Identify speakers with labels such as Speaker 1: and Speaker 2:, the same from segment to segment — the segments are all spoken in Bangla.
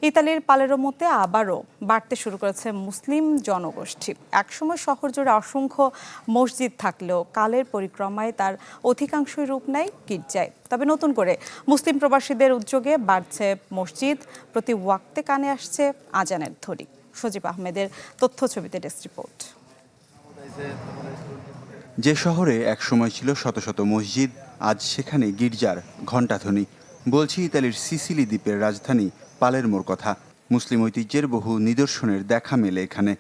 Speaker 1: ইতালির পালেরমোতে আবারও বাড়তে শুরু করেছে মুসলিম জনগোষ্ঠী। একসময় শহর জুড়ে অসংখ্য মসজিদ থাকলেও কালের পরিক্রমায় তার অধিকাংশই রূপ নেয় গির্জায়। তবে নতুন করে মুসলিম প্রবাসীদের উদ্যোগে বাড়ছে মসজিদ, প্রতি ওয়াক্তে কানে আসছে আজানের ধ্বনি। সজীব আহমেদের তথ্য ছবিতে ডেস্ক রিপোর্ট।
Speaker 2: যে শহরে একসময় ছিল শত শত মসজিদ, আজ সেখানে গির্জার ঘণ্টাধ্বনি। বলছি ইতালির সিসিলি দ্বীপের রাজধানী পালেরমোর কথা। মুসলিম ঐতিহ্যের বহু নিদর্শনের দেখা মেলে এখানে।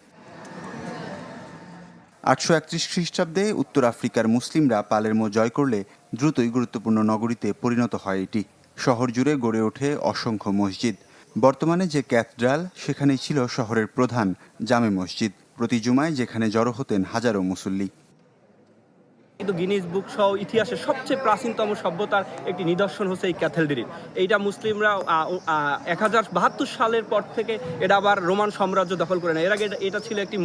Speaker 2: 831 খ্রিস্টাব্দে উত্তর আফ্রিকার মুসলিমরা পালেরমো জয় করলে দ্রুতই গুরুত্বপূর্ণ নগরীতে পরিণত হয় এটি। শহর জুড়ে গড়ে ওঠে অসংখ্য মসজিদ। বর্তমানে যে ক্যাথড্রাল, সেখানেই ছিল শহরের প্রধান জামে মসজিদ। প্রতি জুমায় যেখানে জড়ো হতেন হাজারো মুসল্লি।
Speaker 3: কিন্তু গিনিস বুক সহ ইতিহাসের সবচেয়ে প্রাচীনতম সভ্যতার একটি নিদর্শন হচ্ছে এই ক্যাথেড্রাল। এইটা মুসলিমরা 1072 সালের পর থেকে এটা আবার রোমান সাম্রাজ্য দখল করে নেয়। এর আগে এটা ছিল একটি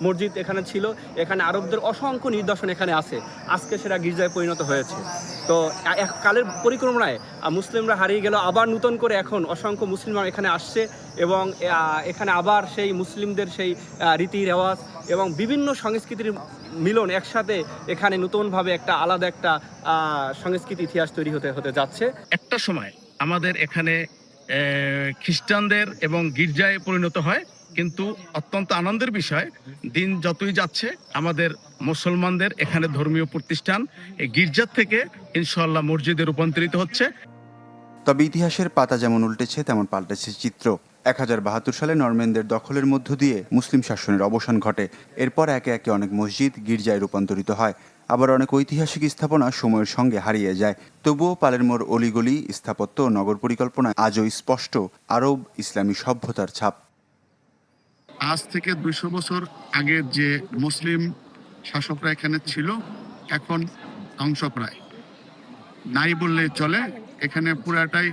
Speaker 3: মসজিদ এখানে ছিল। এখানে আরবদের অসংখ্য নিদর্শন এখানে আছে। আজকে সেটা গির্জায় পরিণত হয়েছে। তো কালের পরিক্রমায় মুসলিমরা হারিয়ে গেল, আবার নতুন করে এখন অসংখ্য মুসলিমরা এখানে আসছে এবং এখানে আবার সেই মুসলিমদের সেই রীতি রেওয়াজ এবং বিভিন্ন সংস্কৃতির মিলন একসাথে এখানে নতুনভাবে একটা আলাদা একটা সংস্কৃতি ইতিহাস তৈরি হতে যাচ্ছে।
Speaker 4: একটা সময় আমাদের এখানে খ্রিস্টানদের এবং গির্জায় পরিণত হয়, কিন্তু অত্যন্ত আনন্দের বিষয়, দিন যতই যাচ্ছে আমাদের মুসলমানদের এখানে ধর্মীয় প্রতিষ্ঠান এই গির্জার থেকে ইনশাআল্লাহ মসজিদে রূপান্তরিত হচ্ছে।
Speaker 2: তবে ইতিহাসের পাতা যেমন উল্টেছে তেমন পাল্টেছে চিত্র। 1072 সালে নরম্যানদের দখলের মধ্য দিয়ে মুসলিম শাসনের অবসান ঘটে। এরপর একে একে অনেক মসজিদ গির্জায় রূপান্তরিত হয়। আবার অনেক ঐতিহাসিক স্থাপনা সময়ের সঙ্গে হারিয়ে যায়। তবুও পালেরমোর অলিগলি, স্থাপত্য ও নগর পরিকল্পনায় আজও স্পষ্ট আরব ইসলামী সভ্যতার ছাপ।
Speaker 4: আজ থেকে 200 বছর আগের যে মুসলিম শাসকরা এখানে ছিল, এখন ধ্বংসপ্রায় নাই বললে চলে। এখানে পুরাটাই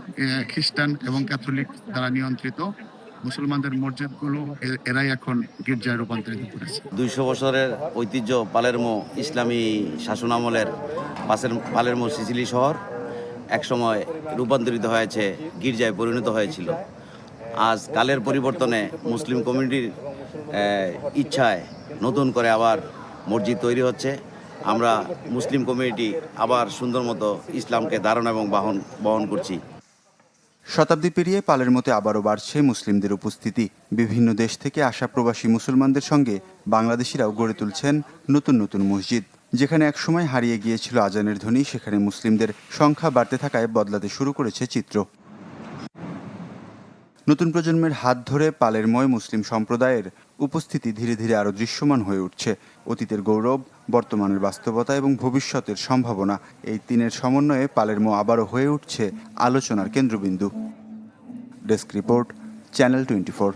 Speaker 4: খ্রিস্টান এবং ক্যাথলিক দ্বারা নিয়ন্ত্রিত। মুসলমানদের মসজিদগুলো এরাই এখন গির্জায় রূপান্তরিত করেছে।
Speaker 5: 200 বছরের ঐতিহ্য পালেরমো ইসলামী শাসনামলের পালেরমো সিসিলি শহর একসময় রূপান্তরিত হয়েছে, গির্জায় পরিণত হয়েছিল। আজ কালের পরিবর্তনে মুসলিম কমিউনিটির ইচ্ছায় নতুন করে আবার মসজিদ তৈরি হচ্ছে। আমরা মুসলিম কমিউনিটি আবার সুন্দর মতো ইসলামকে ধারণা এবং বহন করছি।
Speaker 2: শতাব্দী পেরিয়ে পালেরমোতে আবারও বাড়ছে মুসলিমদের উপস্থিতি। বিভিন্ন দেশ থেকে আসা প্রবাসী মুসলমানদের সঙ্গে বাংলাদেশিরাও গড়ে তুলছেন নতুন নতুন মসজিদ। যেখানে একসময় হারিয়ে গিয়েছিল আজানের ধ্বনি, সেখানে মুসলিমদের সংখ্যা বাড়তে থাকায় বদলাতে শুরু করেছে চিত্র। নতুন প্রজন্মের হাত ধরে পালেরমোয় মুসলিম সম্প্রদায়ের উপস্থিতি ধীরে ধীরে আরও দৃশ্যমান হয়ে উঠছে। অতীতের গৌরব, বর্তমানের বাস্তবতা এবং ভবিষ্যতের সম্ভাবনা, এই তিনের সমন্বয়ে পালেরমো আবারও হয়ে উঠছে আলোচনার কেন্দ্রবিন্দু। Desk report, channel 24।